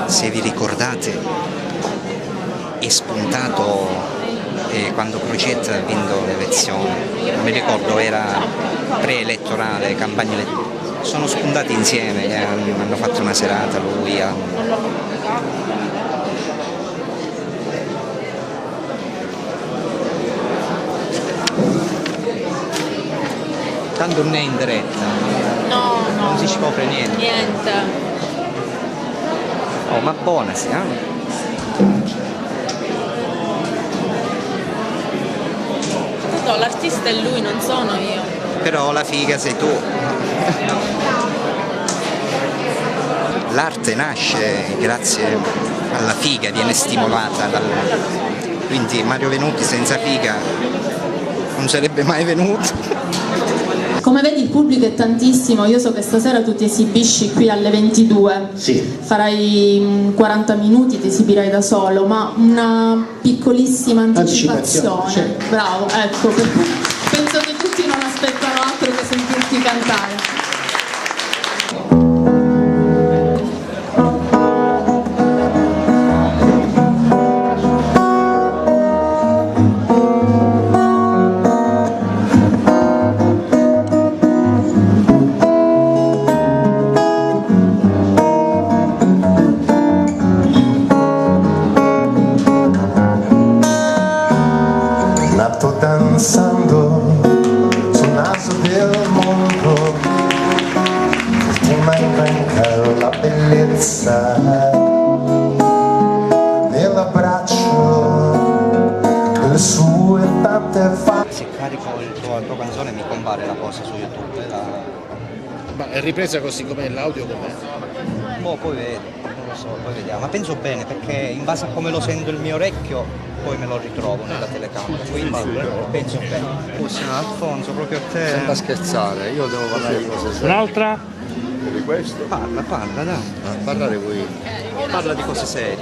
se vi ricordate, è spuntato quando Crocetta ha vinto le elezioni, non mi ricordo, era preelettorale, campagna elettorale, sono spuntati insieme, hanno fatto una serata, lui tanto non è in diretta, non si scopre niente. Oh, ma buona sì, L'artista è lui, non sono io. Però la figa sei tu. L'arte nasce grazie alla figa, viene stimolata quindi Mario Venuti senza figa non sarebbe mai venuto. Come vedi il pubblico è tantissimo, io so che stasera tu ti esibisci qui alle 22, sì. Farai 40 minuti, ti esibirai da solo, ma una piccolissima anticipazione. Certo. Bravo, ecco, penso che tutti non aspettano altro che sentirti cantare. Nato danzando sul naso del mondo, fortuna invenca la bellezza nell'abbraccio delle sue tante facce. Se carico la tua canzone mi compare la cosa su YouTube. Ma è ripresa così com'è, l'audio com'è? Boh, poi vedi, non lo so, poi vediamo. Ma penso bene, perché in base a come lo sento il mio orecchio poi me lo ritrovo nella telecamera, quindi penso bene. Alfonso, proprio a te. Sembra scherzare, io devo parlare di cose serie. Un'altra? Di questo? Parla, dai. Parlare qui. Parla di cose serie.